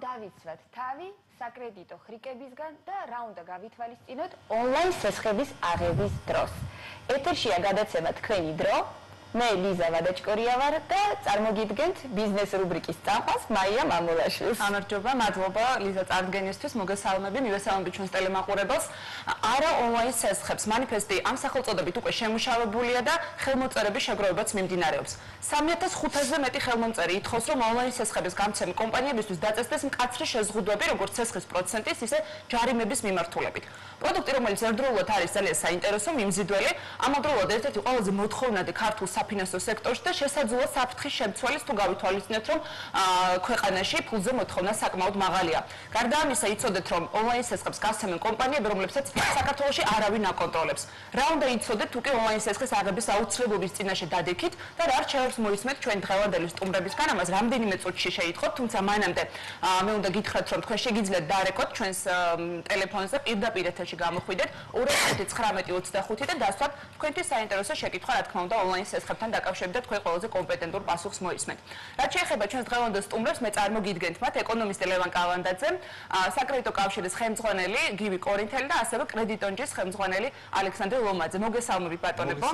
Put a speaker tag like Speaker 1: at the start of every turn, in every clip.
Speaker 1: დავიცვათ თავი საკრედიტო ხრიკებისგან და რა უნდა გავითვალისწინოთ ონლაინ სესხების აღების დროს. ეთერშია გადაცემა თქვენი დრო. მე ლიზა ვადაჭკორია ვარ და წარმოგიდგენთ ბიზნეს რუბრიკის წამყვანს მაია მამულაშვილს.
Speaker 2: გამარჯობა, მადლობა ლიზა წარდგენისთვის, მოგესალმები, მივესალმები ჩვენს ტელემაყურებელს. არა ონლაინ სესხებს მანიფესტი ამ სახელწოდებით უკვე შემუშავებულია და ხელმოწერების შეგროვებაც მიმდინარეობს. 3500-ზე მეტი ხელმომწერი ითხოვს, რომ ონლაინ სესხების გამცემი კომპანიებისთვის დაწესდეს მკაცრი შეზღუდვები, როგორც სესხის პროცენტის, ისე ჯარიმების მიმართულებით. პროდუქტი, რომელიც ერთდროულად არის ძალიან საინტერესო, მიმზიდველი, ამავდროულად ერთ-ერთი ყველაზე მოთხოვნადი ქართულ საფინანსო სექტორში და შესაძლოა საფრთხის შემცველის თუ გავითვალისწინეთ, რომ ქვეყანაში ფულზე მოთხოვნა საკმაოდ მაღალია. გარდა ამისა, იცოდეთ, რომ ონლაინ სესხებს გასცემენ კომპანიები, რომლებსაც საქართველოში არავინ აკონტროლებს. რა უნდა იცოდეთ, თუ კი ონლაინ სესხის აღების აუცილებლობის წინაშე დადექით და რა რჩევებს მოისმენთ ჩვენ დღევანდელი სტუმრებისგან, ამას რამდენიმე წუთში შეიტყოთ, თუმცა მანამდე მე უნდა გითხრათ, რომ თქვენ შეგიძლიათ დარეკოთ ჩვენს ტელეფონზე პირდაპირ ეთერში გამოხვიდეთ 219-25 და დასვათ თქვენთვის საინტერესო შეკითხვა, რა თქმა უნდა, ონლაინ სესხებთან დაკავშირებით და თქვენ ყველაზე კომპეტენტურ პასუხს მოისმენთ. რაც შეეხება ჩვენს დღევანდელ სტუმრებს, მე წარმოგიდგენთ მათ ეკონომისტი ლევან კალანდაძე, საკრედიტო კავშირის ხელმძღვანელი გივი კორინთელი და ასევე კრედიტონჯის ხელმძღვანელი ალექსანდრე ლომაძე. მოგესალმებით ბატონებო.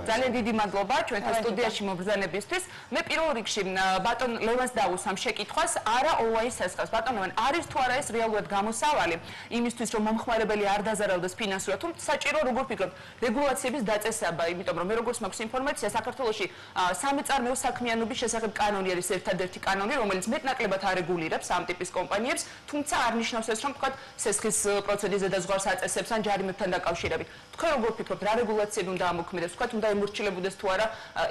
Speaker 2: ძალიან დიდი მადლობა ჩვენთან სტუდიაში მობრძანებისთვის. მე პირველ რიგში ბატონ ლევანს დავუსვამ შეკითხვას, არა ონლაინ სესხებს. ბატონ ლევან, არის თუ არა ეს რეალურად გამოსავალი იმისთვის, რომ მომხმარებელი არ დაზარალდეს ფინანსურად, თუ საჭირო როგორ ფიქრობთ, რეგულაციების დაწესება, იმიტომ რომ მე როგორც მაქვს ინფორმაცია, საქართველოში სამეწარმეო საქმიანობის შესახებ კანონი არის ერთადერთი კანონი, რომელიც მეტნაკლებად არეგულირებს ამ ტიპის კომპანიებს, თუმცა არ ნიშნავს ეს, რომ თქვათ სესხის პროცედურაზე ზღვარს აწესებს ან ჯარიმებთან დაკავშირებით. თქვენ როგორ ფიქრობთ, რა რეგულაციები უნდა ამოქმედდეს, თქვათ უნდა ემორჩილებოდეს თუ არა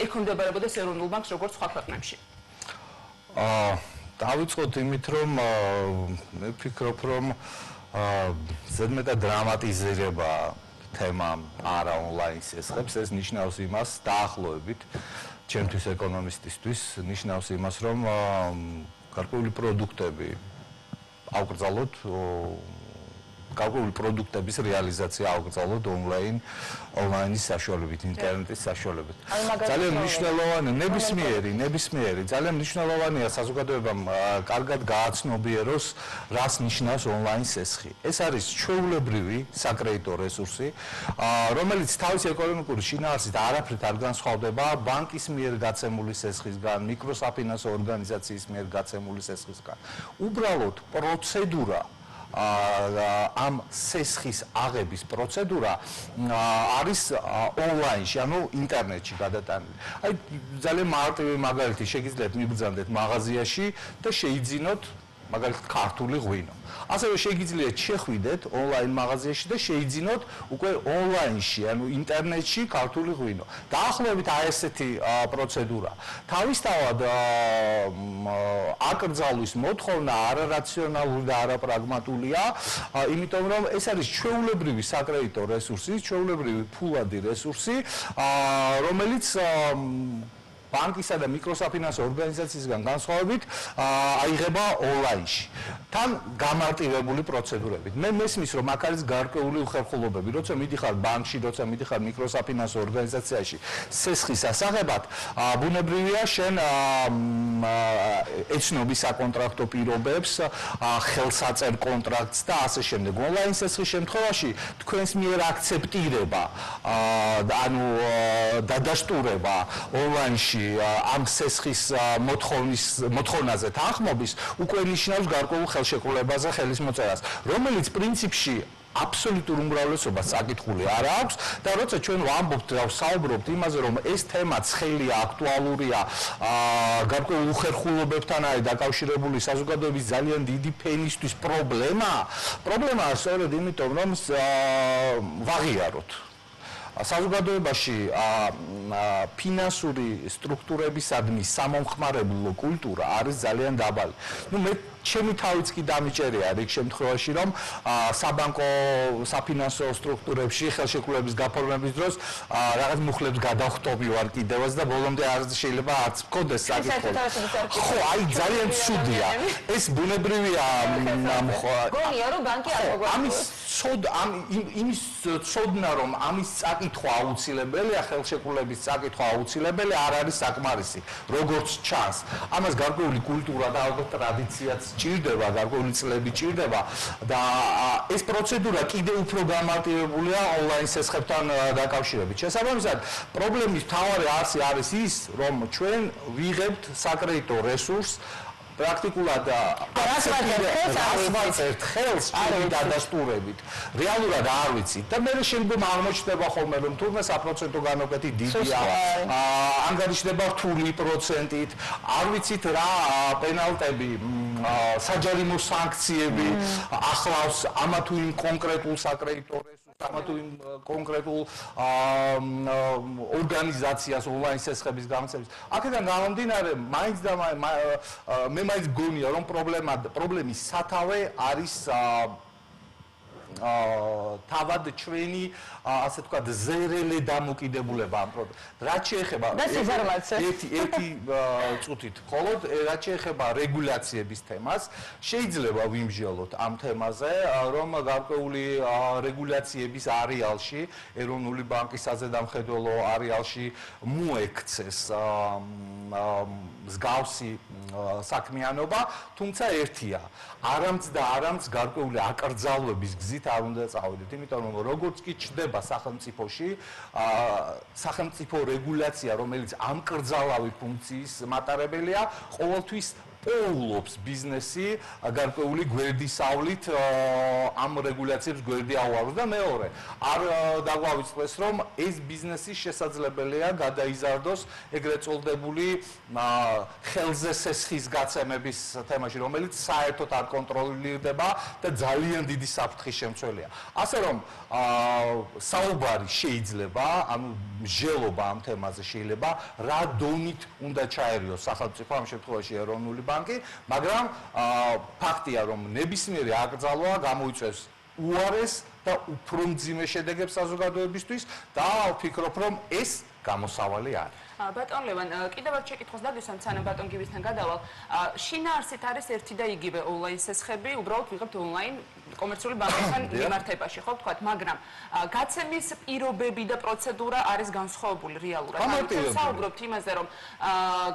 Speaker 2: ექვემდებარებოდეს ეროვნულ ბანკს როგორც სხვა ქვეყნებში?
Speaker 3: დავიწყოთ იმით, რომ მე ვფიქრობ, რომ ზედმეტად დრამატიზირება თემა არა ონლაინ სესხებს, ეს ნიშნავს იმას, დაახლოებით ჩემთვის ეკონომისტისთვის ნიშნავს იმას, რომ გარკვეული პროდუქტები ავკრძალოთ, გარკვეული პროდუქტების რეალიზაცია ავკრძალოთ ონლაინის საშუალებით, ინტერნეტის საშუალებით. ძალიან მნიშვნელოვანი, ნებისმიერი, ძალიან მნიშვნელოვანია საზოგადოებამ კარგად გააცნობიეროს, რას ნიშნავს ონლაინ სესხი. ეს არის ჩვეულებრივი საკრედიტო რესურსი, რომელიც თავისი ეკონომიკური შინაარსით არაფრით არ განსხვავდება ბანკის მიერ გაცემული სესხისგან, მიკროსაფინანსო ორგანიზაციის მიერ გაცემული სესხისგან. უბრალოდ პროცედურა ამ სესხის აღების პროცედურა არის ონლაინში, ანუ ინტერნეტში გადატანილი. აი ძალიან მარტივი მაგალითი შეგიძლიათ მიბრძანდეთ მაღაზიაში და შეიძინოთ მაგალითად ქართული ღვინო. ასევე შეგიძლიათ შეხვიდეთ ონლაინ მაღაზიაში და შეიძინოთ უკვე ონლაინში, ანუ ინტერნეტში ქართული ღვინო. დაახლოებით აი ესეთი პროცედურა. თავისთავად აკრძალვის მოთხოვნა არარაციონალური და არაპრაგმატულია, იმიტომ რომ ეს არის ჩვეულებრივი საკრედიტო რესურსი, ჩვეულებრივი ფულადი რესურსი, რომელიც ბანკისა და მიკროსაფინანსო ორგანიზაციისგან განსხვავებით აიღება ონლაინში. თან გამარტივებული პროცედურებით. მე მესმის, რომ აქ არის გარკვეული უხერხულობები, როცა მიდიხარ ბანკში, როცა მიდიხარ მიკროსაფინანსო ორგანიზაციაში სესხის ასაღებად, ბუნებრივია შენ ეცნობი საკონტრაქტო პირობებს, ხელსაწერ კონტრაქტს და ასე შემდეგ. ონლაინ სესხის შემთხვევაში თქვენს მიერ აქცეპტირება, ანუ დადასტურება ონლაინში ამ სესხის მოთხოვნაზე თანხმობის უკვე ნიშნავს გარკვეულ ხელშეკრულებაზე ხელის მოწერას, რომელიც პრინციპში აბსოლუტურ უმრავლესობას საკითხული არ აქვს და როცა ჩვენ ვამბობთ და ვსაუბრობთ იმაზე, რომ ეს თემა ცხელია, აქტუალურია, გარკვეულ უხერხულობებთან არის დაკავშირებული საზოგადოების ძალიან დიდი ფენისთვის პრობლემაა სწორედ იმიტომ, რომ ვაღიაროთ. საზოგადოებაში ფინანსური სტრუქტურებისადმი სამომხმარებლო კულტურა არის ძალიან დაბალი. ნუ მე ჩემი თავიც კი დამიჭერია რიგ შემთხვევაში რომ საბანკო საფინანსო სტრუქტურებში ხელშეკრულების გაფორმების დროს რაღაც მუხლებს გადავხტობი ვარ კიდევაც და ბოლომდე არ შეიძლება არც მქონდეს საკითხი. ხო, აი ძალიან ცუდია. ეს ბუნებრივია
Speaker 1: გონია რომ ბანკი არ მოგოწევს.
Speaker 3: იმის ცოდნა რომ ამის წაკითხვა აუცილებელია, ხელშეკრულების წაკითხვა აუცილებელია, არ არის საკმარისი, როგორც ჩანს. ამას გარკვეული კულტურა და ალბათ ტრადიციაც ჭირდება, გარკვეული წლები ჭირდება და ეს პროცედურა კიდევ უფრო გამარტივებულია ონლაინ სესხებთან დაკავშირებით. შესაბამისად, პრობლემის მთავარი არსი არის ის, რომ ჩვენ ვიღებთ საკრედიტო რესურსს პრაქტიკულად ასვათ ხელს დადასტურებით. რეალურად არ ვიცით და მე შეიძლება აღმოჩნდება ხოლმე რომ თურმე საპროცენტო განაკვეთი დიდია. ანგარიშდება რთული პროცენტით. არ ვიცით რა პენალტები, საჯარიმო სანქციები ახლავს ამა თუ იმ კონკრეტულ საკრედიტო ამა თუ იმ კონკრეტულ ორგანიზაციას ონლაინ სესხების გამოცემის. აქედან გამომდინარე, მაინც და მე მაინც გონია რომ პრობლემის სათავე არის თავად ჩვენი ასე ვთქვათ ზერელე დამოკიდებულება ამ პრობლემას. რაც შეეხება ერთი წუთით მხოლოდ რაც შეეხება რეგულაციების თემას, შეიძლება ვიმსჯელოთ ამ თემაზე, რომ გარკვეული რეგულაციების არეალში, ეროვნული ბანკის საზედამხედველო არეალში მოექცეს მსგავსი საქმიანობა, თუმცა ერთია, არამც და არამც გარკვეული აკრძალვების გზით არ უნდა წავიდეთ, იმიტომ რომ როგორც კი ჩდება სახელმწიფოში სახელმწიფო რეგულაცია, რომელიც ამკრძალავი ფუნქციის მატარებელია, ყოველთვის პოულობს ბიზნესი გარკვეული გვერდისავლით ამ რეგულაციებს გვერდი აუაროს და მეორე არ დაგვავიწყდეს რომ ეს ბიზნესი შესაძლებელია გადაიზარდოს ეგრეთ წოდებული ხელზე სესხის გაცემების თემაში რომელიც საერთოდ არ კონტროლირდება და ძალიან დიდი საფრთხის შემცველია ასე რომ საუბარი შეიძლება ანუ მსჯელობა ამ თემაზე შეიძლება რა დონით უნდა ჩაერიოს სახელმწიფო ამ შემთხვევაში ეროვნული ბანკი, მაგრამ ფაქტია, რომ ნებისმიერი აკრძალვა გამოიწვევს უარეს და უფრო მძიმე შედეგებს საზოგადოებისთვის და ვფიქრობ, რომ ეს გამოსავალი არის.
Speaker 2: ბატონ ლევან, კიდევ ერთ შეკითხვას დაგისვამ, სანამ ბატონ გივისთან გადავალ. შინაარსით არის ერთი და იგივე ონლაინ სესხები, უბრალოდ ვიღებთ ონლაინ კომერციული ბანკებთან მიმართებაში, ხო ვთქვათ, მაგრამ გაცემის პირობები და პროცედურა არის განსხვავებული რეალურად. ანუ საუბრობთ იმაზე, რომ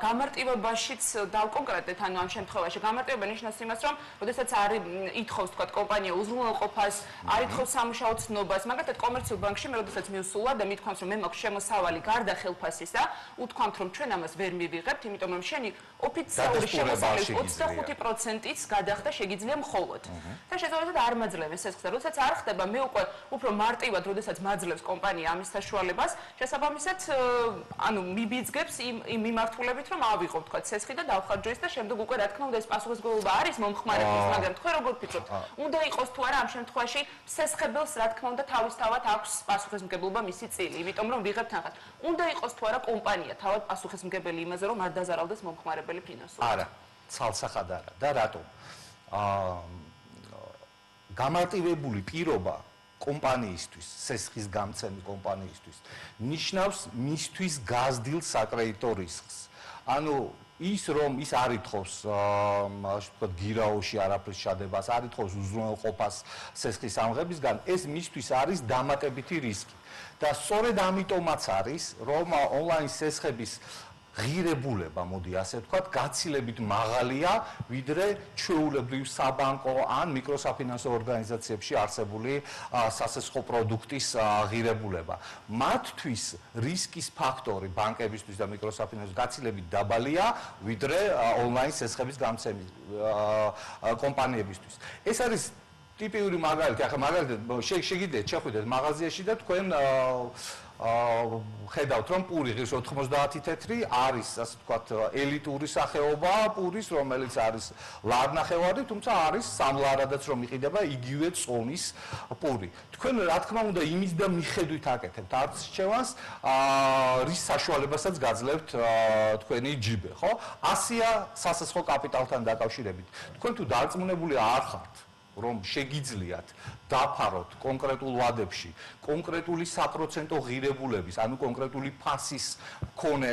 Speaker 2: გამარტივებაშიც დავკონკრეტეთ, ანუ ამ შემთხვევაში გამარტივება ნიშნავს იმას, რომ როდესაც არის ითხოვს ვთქვათ კომპანია უზრუნველყოფას, არ ითხოვს სამუშაო ცნობას, მაგალითად კომერციულ ბანკში მე როდესაც მივსულა და მithქვამს, რომ მე მაქვს შემოსავალი გარდა ხელფასისა, უთქვამთ, რომ ჩვენ ამას ვერ მივიღებთ, იმიტომ რომ შენი ოფიციალური შემოსავლის 25%-იც გადახდა შეგიძლია მხოლოდ. და შესაძლოა არ მაძლევენ სესხს. როდესაც არ ხდება, მე უკვე უფრო მარტივად, როდესაც მაძლევს კომპანია ამის საშუალებას, შესაბამისად, ანუ მიბიძგებს იმ მიმართულებით, რომ ავიღო, თქვათ, სესხი და დავხარჯო ის და შემდეგ უკვე რა თქმა უნდა ეს პასუხისმგებლობა არის მომხმარებლის, მაგრამ თქვენ როგორ ფიქრობთ? უნდა იყოს თუ არა ამ შემთხვევაში სესხებელს რა თქმა უნდა თავისთავად აქვს პასუხისმგებლობა მისი წილი, იმიტომ რომ ვიღებთ რაღაც. უნდა იყოს თუ არა კომპანია თავად პასუხისმგებელი იმაზე, რომ არ დაზარავდეს მომხმარებელი ფინანსურად.
Speaker 3: არა, ცალსახად არა. და რატომ? გამარტივებული პირობა კომპანიისთვის, სესხის გამცემი კომპანიისთვის ნიშნავს მისთვის გაზრდილ საკრედიტო რისკს. ანუ ის რომ ის არ ითხოვს ვთქვათ გირაოში არაფრის ჩადებას, არ ითხოვს უზრუნველყოფას სესხის ამღებისგან, ეს მისთვის არის დამატებითი რისკი. და სწორედ ამიტომაც არის, რომ ონლაინ სესხების ღირებულება, მოდი ასე ვთქვათ, გაცილებით მაღალია, ვიდრე ჩვეულებრივ საბანკო ან მიკროსაფინანსო ორგანიზაციებში არსებული სასესხო პროდუქტის ღირებულება. მათთვის რისკის ფაქტორი ბანკებისთვის და მიკროსაფინანსო გაცილებით დაბალია, ვიდრე ონლაინ სესხების გამცემის კომპანიებისთვის. ეს არის ტიპიური მაგალითი, ახლა მაგალითად შეგიძლიათ შეხვიდეთ მაღაზიაში და თქვენ ხედავთ რომ პური ღირს 90 თეთრი არის ასე ვთქვათ ელიტური სახეობა პურის რომელიც არის ლარნახევარი თუმცა არის სამლარადაც რომ იყიდება იგივე წონის პური თქვენ რა თქმა უნდა იმის და მიხედვით აკეთებთ არც შევას რის საშუალებასაც გაძლევთ თქვენი ჯიბე ხო 100-ია სასახო კაპიტალთან დაკავშირებით თქვენ თუ დარწმუნებული არ ხართ რომ შეგიძლიათ დაფაროთ კონკრეტულ ვადებში კონკრეტული საპროცენტო ღირებულების, ანუ კონკრეტული ფასის მქონე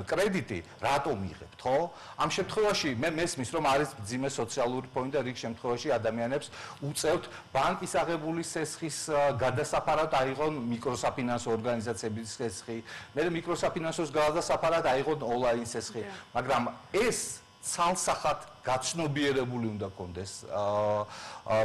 Speaker 3: კრედიტი, რატომ იღებთ, ხო? ამ შემთხვევაში მე მესმის, რომ არის მძიმე სოციალური ფონი და რიგ შემთხვევაში ადამიანებს უწევთ ბანკის აღებული სესხის გადასაფარად აიღონ მიკროსაფინანსო ორგანიზაციების სესხი, მე მიკროსაფინანსოს გადასაფარად აიღონ ონლაინ სესხი, მაგრამ ეს ცალსახად გაცნობიერებული უნდა კონდეს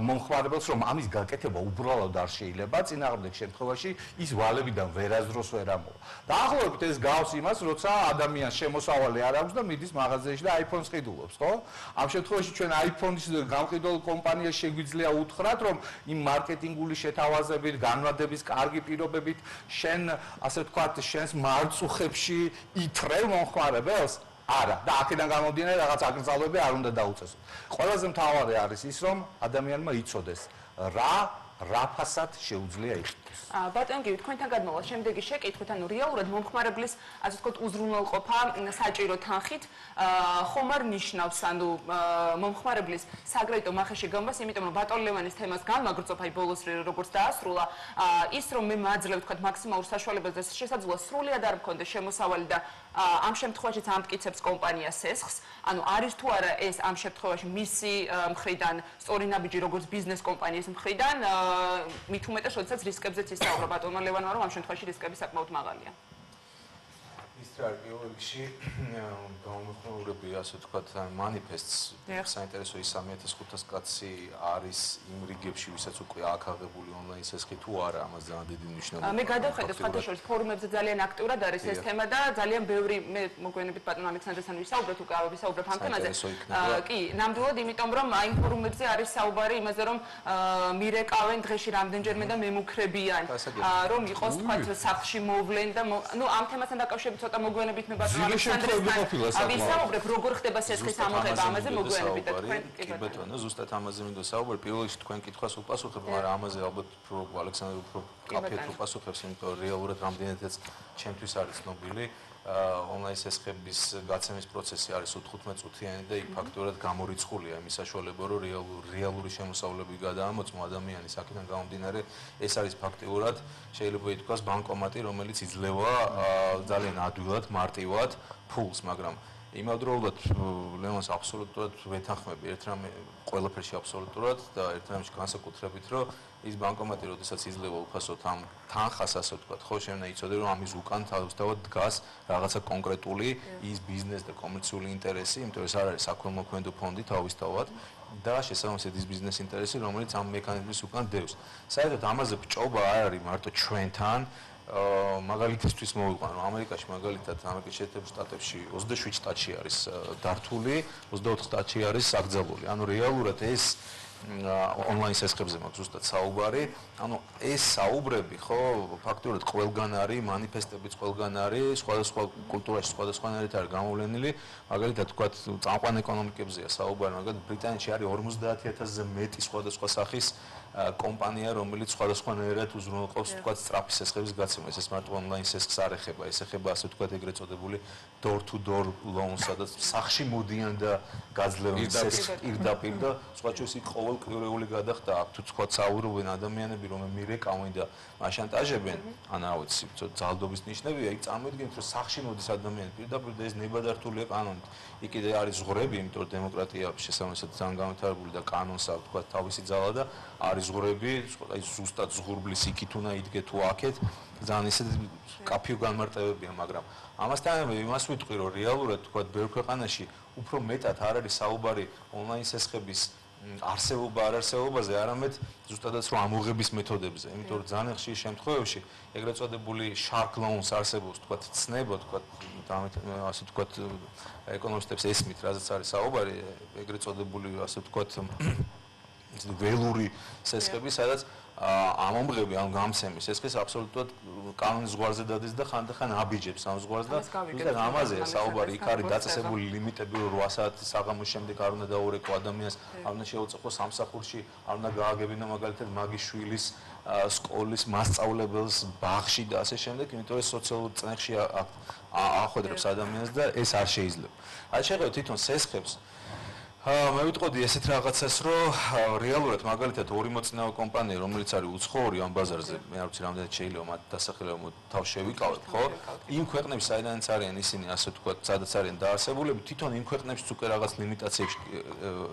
Speaker 3: მომხმარებელს რომ ამის გაკეთება უბრალოდ არ შეიძლება წინააღმდეგ შემთხვევაში ის ვალებიდან ვერასდროს ვერ ამოვა. დაახლოებით ეს გავს იმას, როცა ადამიანს შემოსავალი არ აქვს და მიდის მაღაზიაში და iPhone-ს ყიდულობს, ხო? ამ შემთხვევაში ჩვენ iPhone-ის გამყიდულ კომპანიას შეგვიძლია უთხრათ, რომ იმ მარკეტინგული შეთავაზებით, განმარტების კარგი პირობებით შენ, ასე ვთქვათ, შენს მარწუხებში ითრევ მომხმარებელს არა და აქედან გამომდინარე რაღაც აკრძალვები არ უნდა დაუწესო. ყველაზე მთავარი არის ის რომ ადამიანმა იცოდეს რა ფასად შეუძლია იხდეს.
Speaker 2: ბატონ გივი თქვენთან გადმოვალ შემდეგი შეკითხვით ანუ რეალურად მომხმარებლის ასე ვთქვათ უზრუნველყოფა საჭირო თანხით ხომ არ ნიშნავს ანუ მომხმარებლის საკრედიტო მახეში გამბას იმიტომ რომ ბატონ ლევანის თემას განმაგრძობ აი ბოლოს როგორც დაასრულა ის რომ მე მაძლევ ვთქვათ მაქსიმალურ საშუალებას და შესაძლოა სრულად არ მქონდეს შემოსავალი და ამ შემთხვევაშიც ამტკიცებს კომპანია სესხს ანუ არის თუ არა ეს ამ შემთხვევაში მისი მხრიდან სწორი ნაბიჯი როგორც ბიზნეს კომპანიის მხრიდან მით უმეტეს როდესაც რისკებზეც ისაუბრა ბატონმა ლევანმა რომ ამ შემთხვევაში რისკები საკმაოდ მაღალია.
Speaker 4: ის რა პირველ რიგში გამომხმაურები ასე ვთქვათ მანიფესტს საინტერესო ის 3500 კაცი არის იმ რიგებში ვისაც უკვე აქ აღებული ონლაინ სესხი თუ არა ამას ძალიან დიდი მნიშვნელობა
Speaker 2: მე გადავხედე ხათაშორის ფორუმებზე ძალიან აქტიურად არის ეს თემა და ძალიან ბევრი მე მოგვიანებით ბატონ ალექსანდრესთან ვისაუბრეთ უკვე ვისაუბრებ ამ თემაზე კი ნამდვილად იმიტომ რომ აი იმ ფორუმებზე არის საუბარი იმაზე რომ მირეკავენ დღეში რამდენჯერმე და მემუქრებიან რომ იყოს თქვათ სახლში მოვლენ და ნუ ამ თემასთან დაკავშირებით ცოტა მოგვიანებით მე ბატონ ალექსანდრესთან ვისაუბრებ როგორ ხდება სესხის ამოღება ამაზე მოგვიანებით და თქვენ
Speaker 4: კი ბატონო ზუსტად ამაზე მინდა საუბარი პირველ რიგში თქვენ კითხვას უპასუხებ მაგრამ ამაზე ალბათ ალექსანდრე უფრო კაფეთ უპასუხებს იმიტომ რომ რეალურად რამდენადაც ჩემთვის არის ცნობილი ონლაინ სესხების გაცემის პროცესი არის 15 წუთიანი და იქ ფაქტობრივად გამორიცხულია იმის საშუალება რომ რეალური შემოსავლები გადაამოწმო ადამიანის აქედან გამომდინარე ეს არის ფაქტობრივად შეიძლება ითქვას ბანკომატი რომელიც იძლევა ძალიან ადვილად მარტივად ფულს მაგრამ იმავდროულად ლევანს აბსოლუტურად ვეთანხმები ერთ რამე ყველაფერში აბსოლუტურად და ერთ რამეში განსაკუთრებით რომ ის ბანკომატი როდესაც იძლევა უფასოდ ამ თანხას ასე ვთქვათ ხო შეიძლება იცოდე რომ ამის უკან თავისთავად დგას რაღაცა კონკრეტული ის ბიზნეს და კომერციული ინტერესი იმიტომ რომ ეს არ არის საქველმოქმედო ფონდი თავისთავად და შესაბამისად ის ბიზნეს ინტერესი რომელიც ამ მექანიზმის უკან დევს საერთოდ ამაზე ბჭობა არ არის მარტო ჩვენთან მაგალითისთვის მოვიყვან რომ ამერიკაში მაგალითად ამერიკის შეერთებულ შტატებში 27 შტატში არის დართული 24 შტატში არის აკრძალული ანუ რეალურად ეს ონლაინ სესხებზე მაქვს ზუსტად საუბარი ანუ ეს საუბრები ხო ფაქტობრივად ყველგან არის მანიფესტებიც ყველგან არის სხვადასხვა კულტურაში სხვადასხვანაირად არის გამოვლენილი მაგალითად თქვა წამყვან ეკონომიკებზეა საუბარი მაგალითად ბრიტანეთში არის 50000-ზე მეტი სხვადასხვა სახის კომპანია რომელიც სხვადასხვანაირად უზრუნველყოფს თქვა სწრაფი სესხების გაცემა ეს მარტო ონლაინ სესხს არ ეხება ეს ეხება ასე თქვა ეგრეთ წოდებული door to door loan სადაც სახში მოდიან და გაძლევენ სესხს პირდაპირ და სხვა შორის იქ ყოველკვირეული გადახდა აქ თუ თქვა საუბრობენ ადამიანები რომ მირეკავენ და მაშანტაჟებენ ან რა ვიცი ძალადობის ნიშნებია იქ წარმოიდგინეთ რომ სახში მოდის ადამიანი პირდაპირ და ეს ნებადართულია კანონით იქ კიდე არის ზღვრები იმიტომ რომ დემოკრატია შესაბამისად ძალიან განვითარებული და კანონს აქვს თქვა თავისი ძალა და არის ზღვრები აი ზუსტად ზღურბლის იქით უნდა იდგე თუ აქეთ ძალიან ისე კაფიო განმარტებებია მაგრამ ამასთან იმას ვიტყვი რომ რეალურად თქვა ბევრ ქვეყანაში უფრო მეტად არ არის საუბარი ონლაინ სესხების არსებობა არ არსებობაზე არამედ ზუსტადაც რომ ამოღების მეთოდებზე იმიტომ რომ ძალიან ხშირ შემთხვევებში ეგრეთ წოდებული shark loans არსებობს თქვა ცნება თქვა ასე თქვა ეკონომისტებს ესმით რაზეც არის საუბარი ეგრეთ წოდებული ასე თქვა ველური სესხები, სადაც ამომღები ან გამცემი სესხის აბსოლუტურად კანონის ზღვარზე დადის და ხანდახან აბიჯებს ამ ზღვარს და ზუსტად ამაზეა საუბარი. იქ არის დაწესებული ლიმიტები, რომ 8 საათის საღამოს შემდეგ არ უნდა დაურეკო ადამიანს, არ უნდა შეუწყო სამსახურში, არ უნდა გააგებინა მაგალითად მაგის შვილის სკოლის მასწავლებელს ბაღში და ასე შემდეგ, იმიტომ რომ სოციალურ წნეხში ახვედრებს ადამიანს და ეს არ შეიძლება. აი შეხედოთ თვითონ სესხებს მე ვიტყოდი ესეთ რაღაცას, რომ რეალურად მაგალითად ორი მოწინავე კომპანია, რომელიც არის უცხოური ამ ბაზარზე, მე არ ვიცი რამდენად შეიძლება მათ დასახელება თავს შევიკავებ, ხო? იმ ქვეყნებში, საიდანაც არიან ისინი, ასე ვთქვათ, სადაც არიან დაარსებულები, თვითონ იმ ქვეყნებშიც უკვე რაღაც ლიმიტაციებში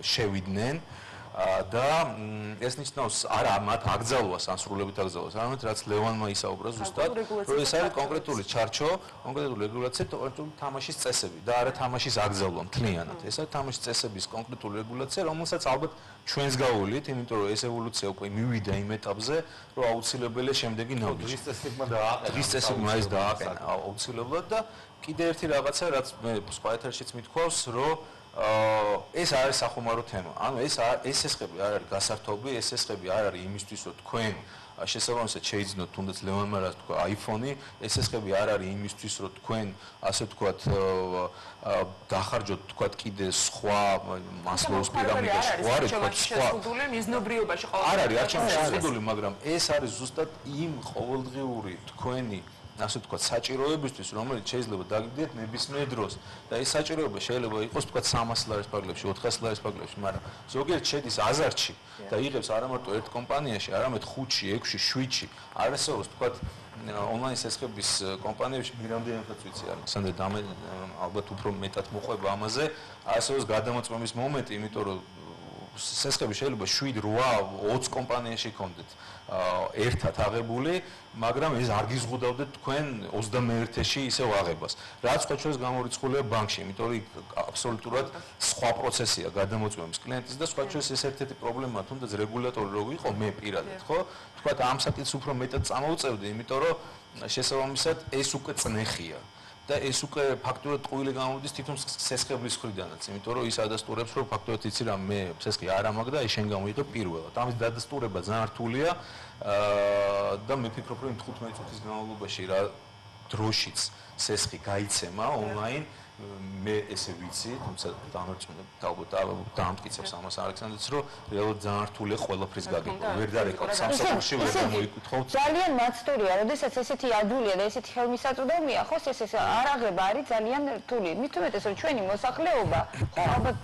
Speaker 4: შევიდნენ. და ეს ნიშნავს არა მათ აკრძალვას, ანსრულებით აკრძალვას, არამედ რაც ლევანმა ისაუბრა ზუსტად, რომ ეს არის კონკრეტული ჩარჩო, კონკრეტული რეგულაცია, კონკრეტული თამაშის წესები და არა თამაშის აკრძალვა მთლიანად. ეს არის თამაშის წესების კონკრეტული რეგულაცია, რომელსაც ალბათ ჩვენს გავუვლით, იმიტომ რომ ეს ევოლუცია უკვე მივიდა იმ ეტაპზე, რომ აუცილებელია შემდეგი ნავთი.
Speaker 3: დღის წესებმა დააყენა.
Speaker 4: დღის წესებმა ის დააყენა აუცილებლად და კიდე ერთი რაღაცა, რაც მე სხვა ეთერშიც მithქვავს, რომ ეს არის სახუმარო თემა. ანუ ეს სესხები არ არის გასართობი, ეს სესხები არ არის იმისთვის, რომ თქვენ შესაბამისად შეიძინოთ თუნდაც ლევანმა რაც თქვა iPhone-ი, ეს სესხები არ არის იმისთვის, რომ თქვენ ასე ვთქვათ დახარჯოთ თქვათ კიდე სხვა მასლოვის პირამიდაში, ხო არის თქვათ სხვა
Speaker 2: მიზნობრიობაში ყოველ
Speaker 4: არ არის არჩევანი შეზღუდული, მაგრამ ეს არის ზუსტად იმ ყოველდღიური თქვენი ასე ვთქვათ საჭიროებისთვის, რომელიც შეიძლება დაგიგდეთ ნებისმიერ დროს და ეს საჭიროება შეიძლება იყოს ვთქვათ 300 ლარის პაგლებში, 400 ლარის პაგლებში, მაგრამ ზოგიერთ შედის აზარტში და იღებს არა მარტო ერთ კომპანიაში, არამედ 5-ში, 6-ში, 7-ში, არასოდეს ვთქვათ ონლაინ სესხების კომპანიებში მირამდენადაც ვიცი, ალექსანდრე და ალბათ უფრო მეტად მოყვება ამაზე, არასოდეს გადამოწმების მომენტი, იმიტომ რომ სესხები შეიძლება 7-8 კომპანიაში ქონდეთ ერთად აღებული, მაგრამ ეს არ გიზღუდავდეთ თქვენ 21-ში ისევ აღებას. რაც სხვა ჩვენს გამორიცხულია ბანკში, იმიტომ რომ აბსოლუტურად სხვა პროცესია გადამოწმების კლიენტის და სხვა ჩვენს ეს ერთ-ერთი პრობლემა, თუნდაც რეგულატორი რო ვიყო, მე პირადად, ხო? თქვათ ამ საკითხს უფრო მეტად წამოვწევდი, იმიტომ რომ შესაბამისად ეს უკვე წნეხია. და ეს უკვე ფაქტურად ტყუილი გამოდის თვითონ სესხების მხრიდანაც, იმიტომ რომ ის ადასტურებს, რომ ფაქტურად იცი რა მე სესხი არ ამაგ და შენ გამოიღე პირველად. ამის დადასტურება ძალიან რთულია და მე ვფიქრობ, რომ 15 წუთის განმავლობაში რა დროშიც სესხი გაიცემა ონლაინ მე ესე ვიცი, თუმცა დამორჩენებ ალბათ დაამტკიცებს ამას ალექსანდრეც, რომ რეალურად ძალიან რთულია ყველაფრის გაგება. ვერ დარეკავთ სამსახურში, ვერ გამოიკითხავთ.
Speaker 1: ძალიან მაცდურია, როდესაც ესეთი ადვილია და ესეთი ხელმისაწვდომია, ხო, ეს არ აღება არის ძალიან რთული. მით უმეტეს რომ ჩვენი მოსახლეობა, ხო, ალბათ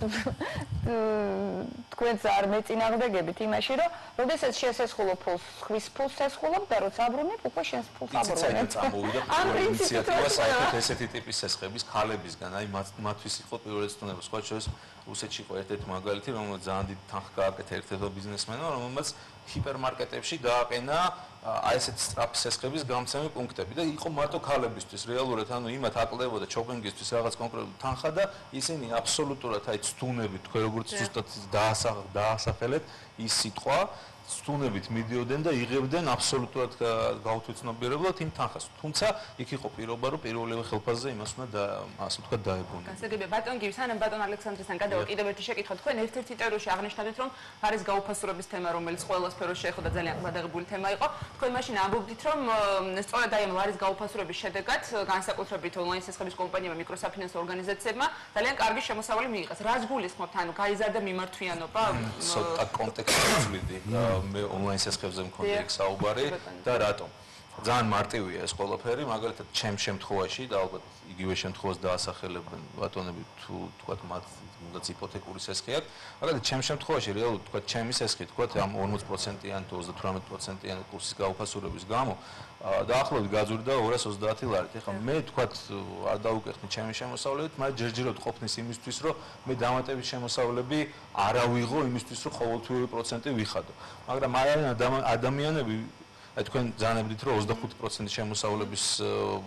Speaker 1: თქვენც არ მეწინააღმდეგებით იმაში, რომ როდესაც შესესხულო ფულს, ხვის ფულს ესხულობ და როცა აბრუნებ, უკვე შენს ფულს აბრუნებ.
Speaker 4: წამოვიდა პირველი ინიციატივა საერთოდ ესეთი ტიპის სესხების ქალებისგან. აი მათთვის იყო პირველი ცნობა, სხვა შორის რუსეთში იყო ერთ-ერთი მაგალითი, რომელიც ძალიან დიდ თანხს გააკეთა ერთ-ერთი ბიზნესმენმა, რომელმაც ჰიპერმარკეტებში დააყენა აი ესეთი სწრაფი სესხების გამცემი პუნქტები და იყო მარტო ქალებისთვის, რეალურად ანუ იმათ აკლდებოდა ჩოპინგისთვის რაღაც კონკრეტული თანხა და ისინი აბსოლუტურად აი ცდუნებით, თქვენ როგორც ზუსტად დაასახელეთ ის სიტყვა სტუნებით მიდიოდნენ და იღებდნენ აბსოლუტურად გაუთვითნობიერებლად იმ თანხას. თუმცა იქ იყო პირობა, რომ პირველივე ხელფასზე იმას უნდა ასე ვთქვათ დაებრუნოს.
Speaker 2: გასაგებია ბატონ გივი, სანამ ბატონ ალექსანდრესთან გადავა კიდევ ერთი შეკითხვა. თქვენ ერთ-ერთ ინტერვიუში აღნიშნავთ, რომ არის გაუფასურების თემა, რომელიც ყველა სფეროს შეეხო და ძალიან გადაღებული თემა იყო. თქვენ მაშინ ამბობდით, რომ სწორედ აი ამ არის გაუფასურების შედეგად განსაკუთრებით ონლაინ სესხების კომპანიებმა, მიკროსაფინანსო ორგანიზაციებმა ძალიან კარგი შემოსავალი მიიღეს. რაც გულისხმობთ, ანუ გაიზარდა მიმართვიანობა?
Speaker 4: ცოტა კონტექსტი ვვიდი. მე ონლაინ სესხებზე მქონდა იქ საუბარი და რატომ? ძალიან მარტივია ეს ყველაფერი, მაგალითად ჩემს შემთხვევაში და ალბათ იგივე შემთხვევას დაასახელებენ ბატონები თუ თქვათ მათ თუნდაც იპოთეკური სესხი აქვს. მაგალითად ჩემს შემთხვევაში რეალურად თქვათ ჩემი სესხი თქვათ ამ 40%-იანი თუ 38%-იანი კურსის გაუფასურების გამო დაახლოებით გაძვირდა 230 ლარით. ეხლა მე თქვათ არ დაუკეხნი ჩემი შემოსავლებით, მაგრამ ჯერჯერობით ყოფნის იმისთვის, რომ მე დამატებით შემოსავლები არ ავიღო იმისთვის, რომ ყოველთვიური პროცენტი ვიხადო. მაგრამ არიან ადამიანები აი თქვენ ძალიანებდით რომ 25% შემოსავლების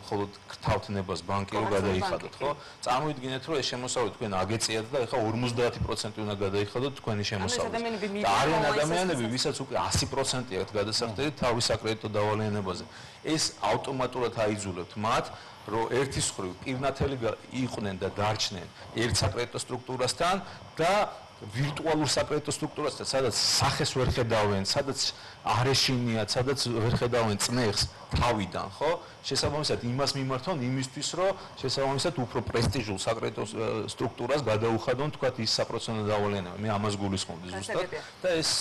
Speaker 4: მხოლოდ თავთნებას ბანკი რო გადაიხადოთ, ხო? წარმოიდგინეთ რომ ეს შემოსავალი თქვენ აგეწიათ და ეხლა 50% უნდა გადაიხადოთ თქვენი შემოსავალი. და არიან ადამიანები, ვისაც უკვე 100% აქვს გადასახდელი თავის საკრედიტო დავალიანებაზე. ეს ავტომატურად აიძულებთ მათ რომ ერთის მხრივ პირნათელი იყვნენ და დარჩნენ ერთ საკრედიტო სტრუქტურასთან და
Speaker 3: ვირტუალურ საკრედიტო სტრუქტურასთან, სადაც სახეს ვერ ხედავენ, სადაც არ ეშინიათ, სადაც ვერ ხედავენ წნეხს თავიდან, ხო? შესაბამისად იმას მიმართონ იმისთვის, რომ შესაბამისად უფრო პრესტიჟულ საკრედიტო სტრუქტურას გადაუხადონ, თქვათ ის საპროცენტო დავალენა. მე ამას გულისხმობდი ზუსტად და ეს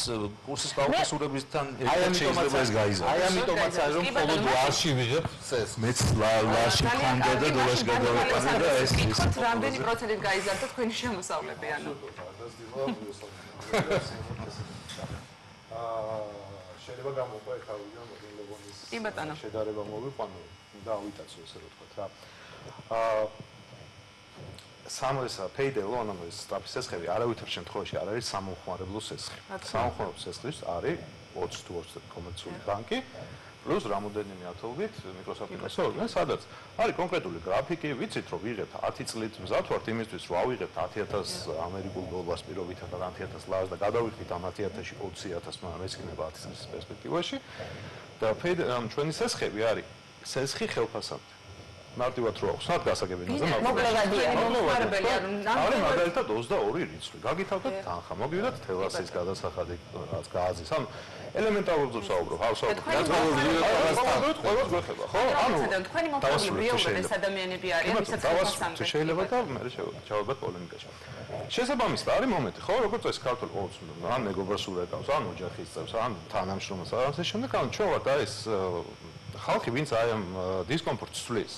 Speaker 3: კურსის გაუხსურებისთან ერთად შეიძლება ეს გაიზარდოს.
Speaker 5: აი ამიტომაც არის რომ მხოლოდ ლარში ვიღებ წეს.
Speaker 3: მეც ლარში მქონდა და დოლარში გადავეყარე და ეს
Speaker 2: ის რამდენი პროცენტით გაიზარდა თქვენი შემოსავლები ანუ
Speaker 6: შეიძლება გამოყვა თავიდან მოდინლოგონის
Speaker 2: კი ბატონო
Speaker 6: შედარება მოვიყვანო და ავიტაცო ესე რომ ვთქვათ რა სამოსა payday loan ანუ ეს სტრაფის სესხები არავითარ შემთხვევაში არ არის სამომხმარებლო სესხი სამომხმარებლო სესხის არის 20 თუ 20 კომერციული ბანკი plus რამოდენიმე ათობით მიკროფინანსო ორგანიზაცია სადაც არის კონკრეტული გრაფიკი ვიცით რომ ვიღებთ 10 წლით მზად ვართ იმისთვის რომ ავიღებთ 10000 ამერიკულ დოლარს პირობითად და 10000 ლარს და გადავიხდით ამ 10000-ში 20000 მაგრამ ეს იქნება 10 წლის პერსპექტივაში და ჩვენი სესხები არის სესხი ხელფასამდე მარტივად რო აქვს სად გასაგებინაზე
Speaker 1: მოკლებადია
Speaker 6: არის მაგალითად 22 რიცხვი გაგითავდეთ თანხა მოგივიდათ თელასის გადასახადი რაც გააზის ანუ ელემენტარულ ძებს საუბრობ ყველას გვეხება ხო ანუ
Speaker 2: თქვენი მომხმარებლები რეალურად ეს ადამიანები არიან ვისაც ხელფასამდე
Speaker 6: შეიძლება და მე ჩავაბათ პოლემიკაში შესაბამისად არის მომენტი ხო როგორც ეს ქართული ოც ან მეგობრს ურეკავს ან ოჯახის წევს ან თანამშრომელს ან ასე შემდეგ ან ჩვენ ვართ ეს ხალხი ვინც აი ამ დისკომფორტს ცვლის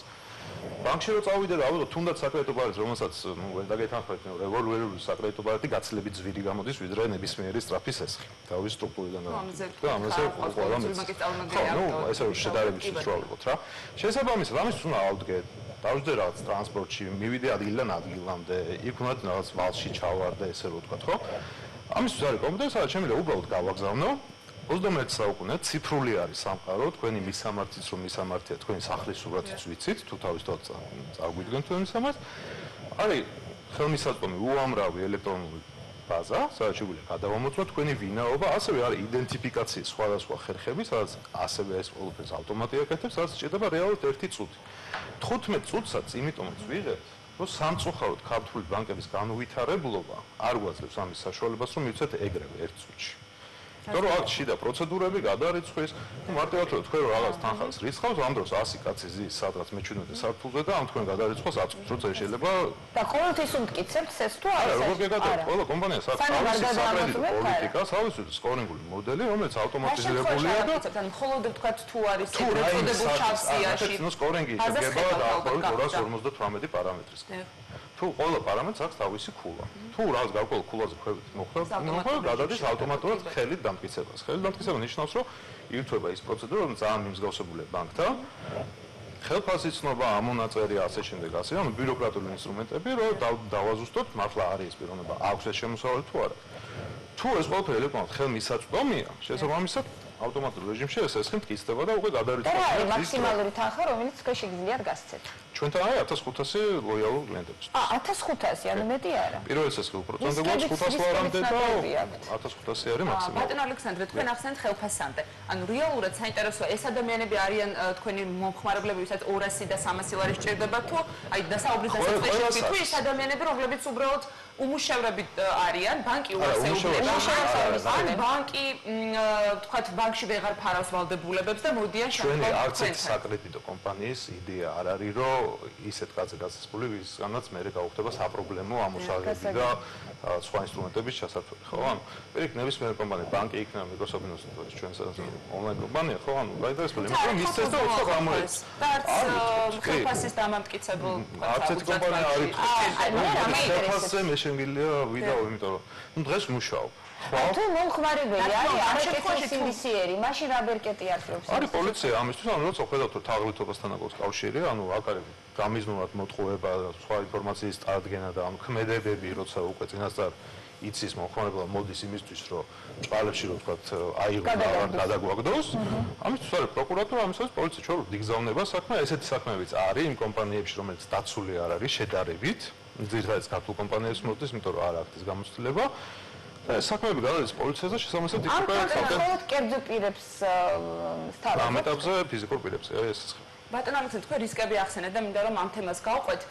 Speaker 6: ბანკში რო წავიდე და ალბათ თუნდაც საკრედიტო ბარეთ რომელსაც ვერ დაგეთანხმეთ რევოლვერული საკრედიტო ბარეთი გაცილებით ძვირი გამოდის ვიდრე ნებისმიერი სტრაფის სესხი თავის სტრუქტურიდან და ამაზე ყველა ნუ ესე შედარებით ვთვალებოთ რა შესაბამისად ამის უნდა ავდგეთ დავждე რაღაც ტრანსპორტში მივიდე ადგილიდან ადგილამდე იქ უნდა რაღაც ვალში ჩავარდე ესე რო ვთქვა ხო ამისთვის არის კომპიუტერი სადაც შემიძლია უბრალოდ გავაგზავნო 21 საუკუნე ციფრული არის სამყარო, თქვენი მისამართიც რომ მისამართია, თქვენი სახლის სურათიც ვიცით, თუ თავისთავად წაგვიდგენთ თქვენ მისამართს. არის ხელმისაწვდომი უამრავი ელექტრონული ბაზა, სადაც შეგვიძლია გადავამოწმოთ თქვენი ვინაობა, ასევე არის იდენტიფიკაციის სხვადასხვა ხერხები, სადაც ასევე ეს ყველაფერს ავტომატი აკეთებს, სადაც ჭირდება რეალურად 1 წუთი. 15 წუთსაც იმიტომაც ვიღებთ, რომ სამწუხაროდ ქართული ბანკების განუვითარებლობა არ გვაძლევს ამის საშუალებას, რომ მივცეთ ეგრევე 1 წუთში. თორე აქ შიდა პროცედურები გადარიცხვის, მარტივად რომ თქვენ რაღაც თანხას რიცხავს, ამ დროს 100 კაცი ზის სადღაც მე-17 საფულზე და ამ თქვენ გადარიცხავს 10 წუთს, როცა შეიძლება
Speaker 1: და ყოველთვის უმტკიცებთ ეს თუ არა?
Speaker 6: არა, როგორ გეკეთებთ? ყველა კომპანიას აქვს თავისი საკრედიტო პოლიტიკა, თავისი სკორინგული მოდელი, რომელიც ავტომატიზებულია და
Speaker 2: ან მხოლოდ თქვათ თუ არის ეგრეთწოდებულ შავსიაში.
Speaker 6: ნუ სკორინგი შედგება დაახლოებით 258 პარამეტრისგან. თუ ყველა პარამეტრს აქვს თავისი ქულა. თუ რაღაც გარკვეულ ქულაზე ხვევით მოხდა, გადადის ავტომატურად ხელით დამტკიცებას. ხელით დამტკიცება ნიშნავს, რომ ირთვება ის პროცედურა, რომელიც ძალიან მიმსგავსებულია ბანკთან. ხელფასიცნობა, ამონაწერი, ასე შემდეგ, ასე, ანუ ბიუროკრატიული ინსტრუმენტები, რომ დავაზუსტოთ, მართლა არის ეს პიროვნება, აქვს ეს შემოსავალი თუ არა. თუ ეს ყველაფერი ელექტრონულად ხელმისაწვდომია, შესაბამისად ავტომატურ რეჟიმში ეს მტკიცდება და უკვე გადარიცხავს.
Speaker 1: რა არის მაქსიმალური თანხა, რომელიც თქვენ შეგიძლიათ გასცეთ?
Speaker 6: ჩვენთან არის 1500 ლოიალურ კლიენტებს.
Speaker 1: 1500, ანუ მეტი არა.
Speaker 6: პირველ სესხი უპროცენტებად 500 ლარამდე და 1500 არის მაქსიმუმი.
Speaker 2: ბატონო ალექსანდრე, თქვენ ახსენეთ ხელფასამდე. ანუ რეალურად საინტერესოა ეს ადამიანები არიან თქვენი მომხმარებლები, ვისაც 200 და 300 ლარი სჭირდება თუ აი დასაუბრის დასაწყისში თუ ეს ადამიანები, რომლებიც უბრალოდ უმუშევრები არიან, ბანკი უარსეულდება, ან ბანკი თქვათ ბანკში ვეღარ ფარავს ვალდებულებებს და მოდიან
Speaker 6: ჩვენი არც ერთ საკრედიტო კომპანიის იდეა არ არის, რომ ისეთ კაცზე გასასწრული, ვისგანაც მე გავხდება საპრობლემო ამოსაღები და სხვა ინსტრუმენტების ჩასართველი, ხო? ანუ პირიქ ნებისმიერი კომპანია, ბანკი იქნება მიკროსოფტის ჩვენს ონლაინ კომპანია, ხო? ანუ გაინტერესებული, მაგრამ მისცეს და უცხო გამოეც.
Speaker 2: და არც ხელფასის დამამტკიცებულ
Speaker 6: არც ერთი კომპანია არ ითხოვს. ხელფასზე მე შემიძლია ვიდაო, იმიტომ რომ დღეს მუშაობ.
Speaker 1: თუ მომხმარებელი არის არაკეთილი სინდისიერი, მაშინ რა ბერკეტი არსებობს?
Speaker 6: არის პოლიცია ამისთვის, ანუ როცა ხედავთ რომ თაღლითობასთან აქვს კავშირი, ანუ აქ არის გამიზნულად მოტყუება, სხვა ინფორმაციის წარდგენა და ამ ქმედებები, როცა უკვე წინასწარ იცის მომხმარებელმა მოდის იმისთვის, რომ ჭალებში რო ვთქვათ, აიღოს და გადაგვაგდოს. ამისთვის არის პროკურატურა, ამისთვის პოლიცია ჩვენ ვიგზავნება საქმე, ესეთი საქმეებიც არის იმ კომპანიებში, რომელიც დაცული არ არის შედარებით. ძირითადად ქართულ კომპანიებს მოდის, იმიტომ რომ არ აქვს ეს გამოცდილება. საქმეები გადადის პოლიციაზე შესაბამისად იქნება
Speaker 1: მხოლოდ კერძო პირებს
Speaker 6: ამ ეტაპზე ფიზიკურ პირებს ეს
Speaker 2: ბატონო ალექსანდრე, თქვენ რისკები ახსენეთ და მინდა რომ ამ თემას გავყვეთ.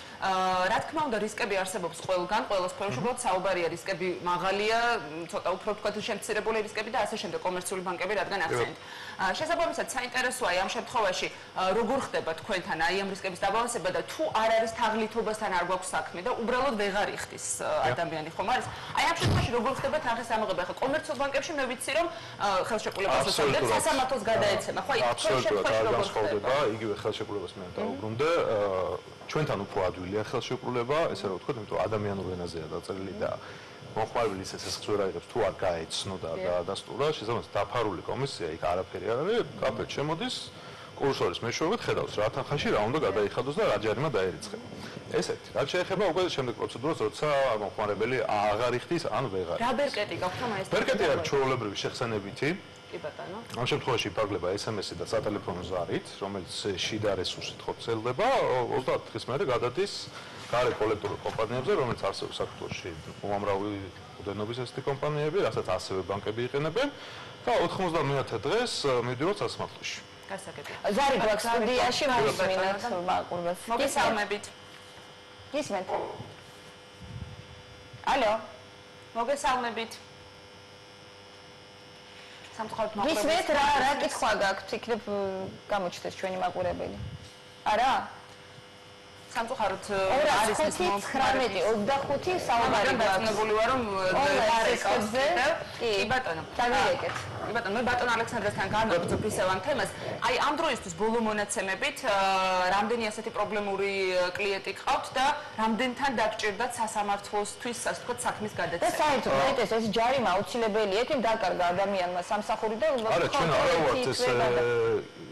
Speaker 2: რა თქმა უნდა, რისკები არსებობს ყველგან, ყველა სფეროში, უბრალოდ საუბარია რისკები მაღალია, ცოტა უფრო თქვათ შემცირებული რისკები და ასე შემდეგ კომერციული ბანკები რადგან ახსენეთ. შესაბამისად, საინტერესოა ამ შემთხვევაში როგორ ხდება თქვენთან აი ამ რისკების დაბალანსება და თუ არ არის თაღლითობასთან არ გვაქვს საქმე და უბრალოდ ვეღარ იხდის ადამიანი ხომ არის? აი ამ შემთხვევაში როგორ ხდება თანხის ამოღება? ახლა კომერციულ ბანკებში მე ვიცი რომ ხელშეკრულებას უსწავლებს სასამართლოს გადაეცემა. ხო, იქ თქვენ შემთხვევაში როგორ ხდება?
Speaker 6: იგივე ხელშეკრულებას მე დავუბრუნდე. ჩვენთან უფრო ადვილია ხელშეკრულება, ესე რომ ვთქვათ, იმიტომ ადამიანურ ენაზეა დაწერილი და მომხმარებელი ისე სესხს ვერ აიღებს თუ არ გაეცნო და დაადასტურა, შესაბამისად დაფარული კომისია იქ არაფერი არ არის, კაფეთ შემოდის, კურსორის მეშვეობით ხედავს რა თანხაში რა უნდა გადაიხადოს და რა ჯარიმა დაერიცხება. ესეთი. რაც შეეხება უკვე შემდეგ პროცედურას, როცა მომხმარებელი აღარ იხდის ან ვეღარ.
Speaker 2: რა ბერკეტი გაქვთ ამ ეს?
Speaker 6: ბერკეტი არის ჩვეულებრივი შეხსენებითი.
Speaker 2: კი ბატონო.
Speaker 6: ამ შემთხვევაში იფარგლება SMS-ი და სატელეფონო ზარით, რომელიც შიდა რესურსით ხოცელდება, 30 დღის მერე გადადის გარე კოლექტორულ კომპანიებზე, რომელიც არსებობს საქართველოში უამრავი ოდენობის ესეთი კომპანიები, რასაც ასევე ბანკები იყენებენ და 91 დღეს მივდივართ სასამართლოში.
Speaker 2: გასაგებია.
Speaker 1: ზარი გვაქვს სტუდიაში, მოვისმინოთ მაყურებელს.
Speaker 2: მოგესალმებით.
Speaker 1: გისმენთ? ალო,
Speaker 2: მოგესალმებით. სამწუხაროდ
Speaker 1: გისმენთ რა კითხვა გაქვთ? იქნებ გამოჩნდეს ჩვენი მაყურებელი. არა?
Speaker 2: სამწუხაროდ
Speaker 1: 25 საუბარი
Speaker 2: გაწნებული ვარ რომ
Speaker 1: დარეკავზე
Speaker 2: კი ბატონო
Speaker 1: დავირეკეთ.
Speaker 2: კი ბატონო მე ბატონ ალექსანდრესთან განვაგრძობ ისევ ამ თემას. აი ამ დროისთვის ბოლო მონაცემებით რამდენი ასეთი პრობლემური კლიენტი გყავთ და რამდენთან დაგჭირდათ სასამართლოსთვის ასე ვთქვათ საქმის გადაცემა.
Speaker 1: და საერთოდ მეც ეს ჯარიმა აუცილებელია, იქ დაკარგა ადამიანმა სამსახური და
Speaker 6: არა ჩვენ არა ვართ ეს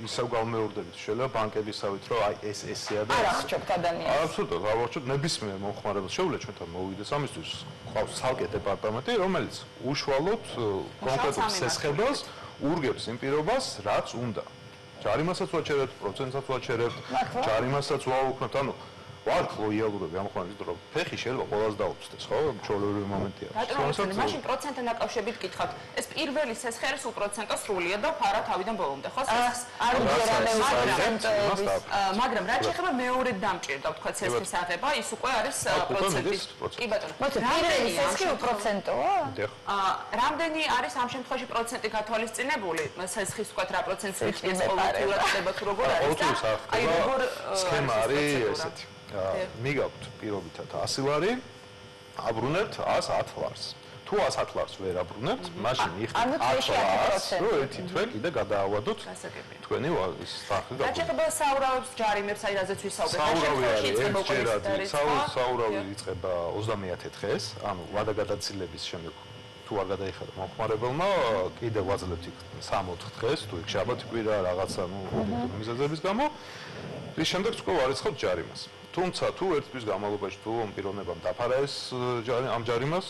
Speaker 6: ისევ გავმეორდებით შეიძლება ბანკებისავით რომ აი ეს ესეა და
Speaker 1: არ აღჭობთ ადამიანს.
Speaker 6: აბსოლუტურად ავარჩოთ ნებისმიერ მომხმარებელს შეუძლია ჩვენთან მოვიდეს ამისთვის ყავს ცალკე დეპარტამენტი რომელიც უშუალოდ კონკრეტულ სესხებას ურგებს იმ პირობას რაც უნდა ჯარიმასაც ვაჩერებთ პროცენტსაც ვაჩერებთ ჯარიმასაც ვაუქმებთ ანუ ვართ ლოიალურები ამ ხმარის დრო ფეხი შეიძლება ყველას დაუწდეს ხო ჩვეულებრივი მომენტია
Speaker 2: ბატონო მაშინ პროცენტთან დაკავშირებით გითხავთ ეს პირველი სესხი არის უპროცენტო სრულია და ფარა თავიდან ბოლომდე ხო სესხს
Speaker 1: არ
Speaker 2: მაგრამ რაც შეეხება მეორედ დამჭირდა ვთქვათ სესხის აღება ის უკვე არის პროცენტის კი ბატონო
Speaker 1: პირველი სესხი უპროცენტოა
Speaker 2: რამდენი არის ამ შემთხვევაში პროცენტი გათვალისწინებული სესხის ვთქვათ რა პროცენტს ვიწყებს ყოველდღიურად ხდება თუ როგორ არის და აი როგორ
Speaker 6: სქემა არის ესეთი მიგაქვთ პირობითად 100 ლარი აბრუნებთ 110 ლარს თუ 110 ლარს ვერ აბრუნებთ მაშინ იხდით 100 ლარს რომ ერთი თვე კიდე გადაავადოთ თქვენი ის სახე და
Speaker 2: რა შეეხება საურავებს ჯარიმებს აი რაზეც ვისაუბრეთ
Speaker 6: საურავი იწყება 30 დღეს ანუ ვადა გადაცილების შემდეგ თუ არ გადაიხადა მომხმარებელმა კიდევ ვაძლევთ იქ 3-4 დღეს თუ იქ შაბათი კვირა რაღაცა ნუ მიზეზების გამო ის შემდეგ უკვე ვარიცხავთ ჯარიმას თუმცა თუ ერთ თვის განმავლობაში თუ ამ პიროვნებამ დაფარა ეს ამ ჯარიმას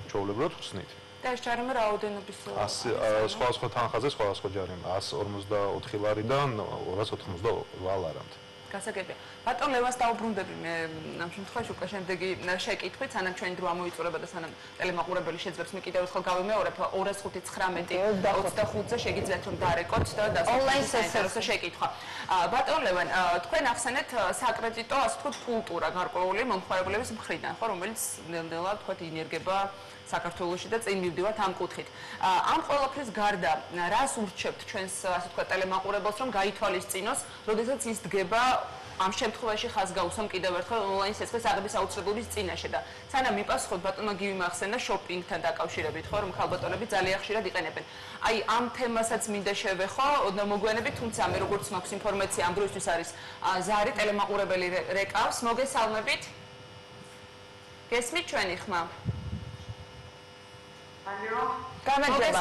Speaker 6: ჩვეულებრივად ხსნით
Speaker 2: და ეს ჯარიმა რაოდენობის
Speaker 6: სხვა თანხაზე სხვა ჯარიმა 154 ლარიდან 288 ლარამდე
Speaker 2: გასაგებია. ბატონ ლევას დაუბრუნდები მე ამ შემთხვევაში უკვე შემდეგი შეკითხვით, სანამ ჩვენი დრო ამოიწურება და სანამ ტელემაყურებელი შეძლებს მე კიდევ ერთხელ გავიმეორებ 205-19-25-ზე შეგიძლიათ რომ დარეკოთ და
Speaker 1: ონლაინ
Speaker 2: საინტერესო შეკითხვა. ბატონ ლევან, თქვენ ახსენეთ საკრედიტო ასე ვთქვათ კულტურა გარკვეული მომხმარებლების მხრიდან, ხო, რომელიც ნელ-ნელა ვთქვათ ინერგება საქართველოში და წინ მივდივართ ამ კუთხით. ამ ყველაფრის გარდა რას ურჩევთ ჩვენს ასე ვთქვათ ტელემაყურებელს რომ გაითვალისწინოს, როდესაც ის დგება ამ შემთხვევაში ხაზგაუსამ კიდევ ერთხელ ონლაინ სესხის აღების აუცილებლობის წინაშე და სანამ მიპასუხოთ ბატონმა გივიმახსენა შოპინგთან დაკავშირებით ხო რომ ქალბატონები ძალიან ხშირად იყენებენ. აი ამ თემასაც მინდა შევეხო და მოგვიანებით თუმცა მე როგორც მაქვს ინფორმაცია ამ დროისთვის არის ზარი ტელემაყურებელი რეკავს მოგესალმებით. გესმით ჩვენი ხმა?
Speaker 1: გამარჯობა.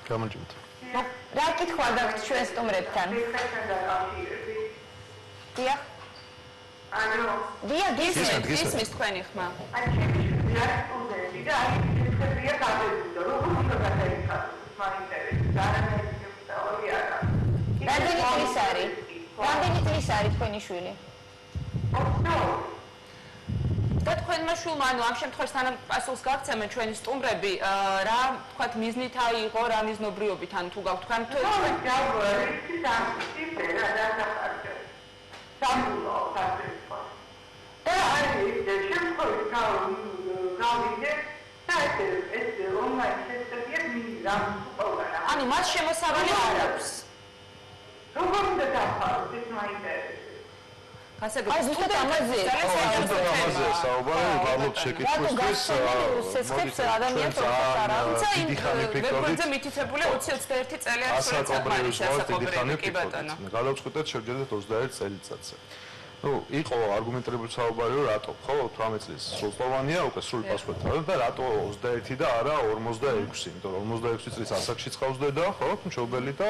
Speaker 6: გამარჯობა.
Speaker 1: რა კითხვა გაქვთ ჩვენ სტუმრებთან? დია?
Speaker 7: ანუ
Speaker 1: დია
Speaker 2: გისმის თქვენი ხმა?
Speaker 7: აი რა სტუდენტი და აი ცეცხლია გადავიდო რომ უნდა გადაიხადოს მაგიტები და
Speaker 1: რამდენი წლის არის? რამდენი წლის არის თქვენი შვილი?
Speaker 2: და თქვენმა შვილმა ანუ ამ შემთხვევაში სანამ პასუხს გაგცემენ ჩვენი სტუმრები რა ვთქვათ მიზნით აიღო რა მიზნობრიობით ანუ თუ გაქვთ თქვენ
Speaker 7: ჩვენ გავგორეთ ის ამ ტიპი რა დასახარჯო სამულო თასება. და აი შემთხვევით გავიგე და ეს ონლაინ შესაძლია მინდა უყურა.
Speaker 2: ანუ მას შემოსავალი არ აქვს.
Speaker 7: როგორ უნდა დავხაროთ ეს მაინტერესებს.
Speaker 2: აი
Speaker 1: ზუსტად ამაზე
Speaker 6: საუბარი მადლობ შეკითხვისთვის
Speaker 1: სესხებს ადამიანს არ აქვს
Speaker 6: დიდი ხანი ფიქრობთ
Speaker 2: მითითებული 20-21 წელიწადია
Speaker 6: ასაკობრივი ზღვა დიდი ხანი ფიქრობთ გადავწყვიტეთ შევჯერდეთ 21 წელიწადზე ну იყო არგუმენტირებული საუბარი რომ რატო ხო 18 წლის სრულწლოვანია უკვე სრული პასუხი თავი და რატო 21 და არა 46 იმიტომ რომ 46 წლის ასაკშიც ყავს დედა ხო მშობელი და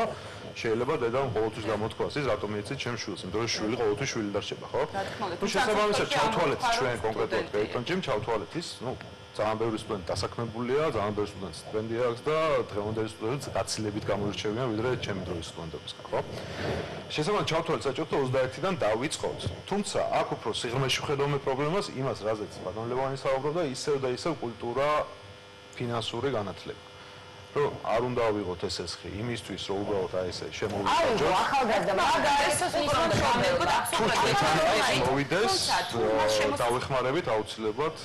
Speaker 6: შეიძლება დედამ ყოველთვის გამოთქვას ის რატომ ეცეთ ჩემს შვილს იმიტომ რომ შვილი ყოველთვის შვილი დარჩება ხო ну შესაბამისად ჩავთვალეთ ჩვენ კონკრეტულად კრედიტონჯიმ ჩავთვალეთ ის ну ძალიან ბევრი სტუდენტი დასაქმებულია ძალიან ბევრი სტუდენტი სტიპენდია აქვს და დღევანდელი სტუდენტები გაცილებით გამოირჩევიან ვიდრე ჩემი დროის სტუდენტებისგან ხო შესაბამისად ჩავთვალეთ საჭიროა 21-დან დავიწყოთ თუმცა აქ უფრო სიღრმეში ხედავთ პრობლემას იმას რაზეც ბატონ ლევანი საუბრობდა ისევ და ისევ კულტურა ფინანსური განათლება რომ არ უნდა ავიღოთ ეს ესხი იმისთვის რომ უბრალოდ აი ესე შემოვიწყოთ
Speaker 1: აუ ახალგაზრდა მაგალითად
Speaker 6: მოვიდეს დავეხმარებით აუცილებლად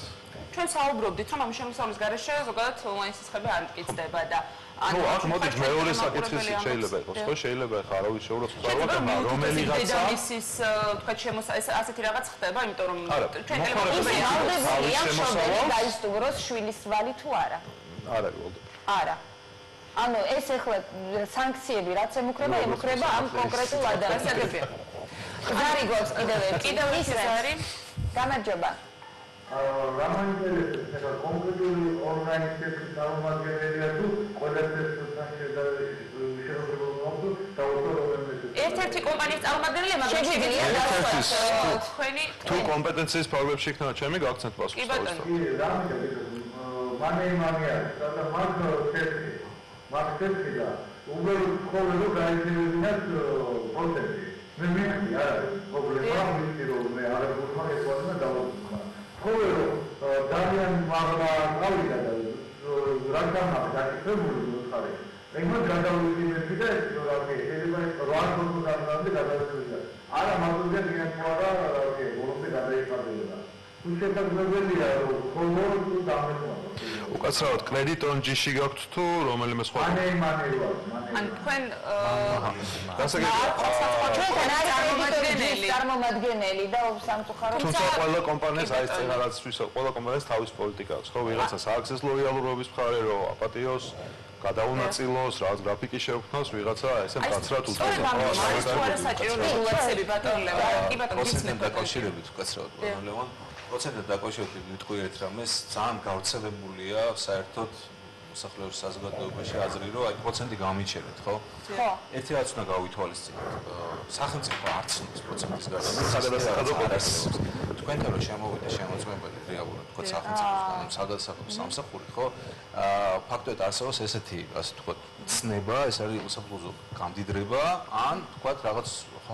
Speaker 2: ჩვენ საუბრობდით რომ ამ შემოსავლის გარეშე ზოგადად ონლაინ სისხლები არ მტკიცდება და
Speaker 6: ანუ აქ მოდით მეორე საკითხი შეიძლება იყოს ხო შეიძლება ხა არავის შეურაცხ წარვაკება რომელიღაცა
Speaker 2: დედამისის თქვა ასეთი რაღაც ხდება იმიტომ რომ
Speaker 1: ჩვენ ტელეფონში შემოსავალი დაისტუმროს შვილის ვალი თუ არა
Speaker 6: არა გოლდა
Speaker 1: არა ანუ ეს ახლა სანქციები რაც ემუქრება ამ კონკრეტულ ადამიანს ზარი გვაქვს კიდევ ის არის გამარჯობა
Speaker 8: რამანჯერეს ეს კონკრეტული ონლაინ სესიის წარმომადგენელია თუ ყველასეს
Speaker 2: ერთ-ერთი კომპანიის წარმომადგენელია მაგრამ შეგვიძლია დავსვათ თქვენი
Speaker 6: თუ კომპეტენციის ფარგლებში იქნება ჩემი გაგცნოთ პასუხს
Speaker 2: კი ბატონო
Speaker 8: მანეიმანია და მაგ-სესია და უბრალოდ ხოლმე გაიჩინებინათ პროცესი მე მიხდი არა პრობლემა ვიცი რომ მე არ ვუხმარ ეს ვარნა დავუხმარ ხოლმე ძალიან მაგა გავიდა და რადგან დაკეთებული მოხარე ეგმო გადავიდეთ და შეიძლება 8 წუთამდე გადავიდეთ არა მაგალითად გინახავდა ბოლომდე გადაიხადებოდა თუ შესაძლებელია რომ ხოლმე თუ დამეხმაროთ
Speaker 6: უკაცრავად კრედიტონჯიში გაქვთ თუ რომელიმე სხვა
Speaker 2: ან თქვენ
Speaker 1: წარმომადგენელი და სამწუხაროდ
Speaker 6: თუმცა ყველა კომპანიას არის წინარაცვის ყველა კომპანიას თავის პოლიტიკა აქვს ხო ვიღაცას აქვს ეს ლოიალურობის მხარე რომ აპატიოს გადაუნაწილოს რაღაც გრაფიკი შეუქმნას ვიღაცა ესე მკაცრად
Speaker 2: უწევს ეს საჭირო რეგულაციები ბატონ ლევან კი ბატონ
Speaker 4: პროცენტთან დაკავშირებით უკაცრავად ბატონ ლევან პროცენტთან დაკავშირებით ვიტყვი ერთ რამეს ძალიან გავრცელებულია საერთოდ მოსახლეობის საზოგადოებაში აზრი რომ აი პროცენტი გამიჩერეთ ხო?
Speaker 1: ხო.
Speaker 4: ერთი რაც უნდა გავითვალისწინოთ. სახელმწიფო არც ნიშნავს პროცენტის გადამეტებას.
Speaker 6: სადადასახადოებას
Speaker 4: თქვენთან რომ შემოვიდა შემოწმებელი რეალურად თქო სახელმწიფოსგან სადადასახადო სამსახური ხო? ფაქტობრივად არსებობს ესეთი ასე ვთქვათ ცნება, ეს არის უსაფრთხო გამდიდრება ან ვთქვათ რაღაც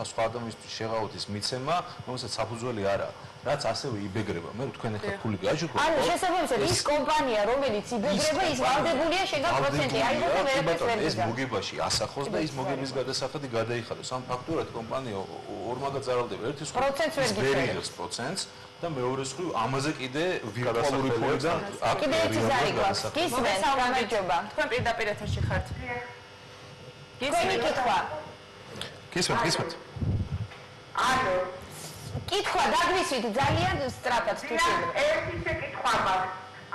Speaker 4: სხვა ადამიანისთვის შეღავათის მიცემა, რომელსაც საფუძველი არა აქვს. რაც ასევე იბეგრება. მე თქვენ ახლა ფული გააჩუქოთ.
Speaker 1: ანუ შესაბამისად ის კომპანია რომელიც იბეგრება ის ვალდებულია შეგა პროცენტი აიღო და ვერაფერს
Speaker 4: ეს მოგებაში ასახოს და ის მოგების გადასახადი გადაიხადოს. ამ ფაქტურად კომპანია ორმაგად ზარალდება. ერთის ვერიგებს პროცენტს და მეორე მხრივ ამაზე კიდე ვირტუალური ფულიდან
Speaker 1: კიდე ერთი ზარი გვაქვს. გისმენთ, გამარჯობა.
Speaker 2: თქვენ პირდაპირ ეთერში ხართ.
Speaker 6: გისმენთ.
Speaker 7: ანუ
Speaker 1: კითხვა დაგვისვით ძალიან სწრაფად თუ შეიძლება.
Speaker 7: ერთი შეკითხვა მაქვს.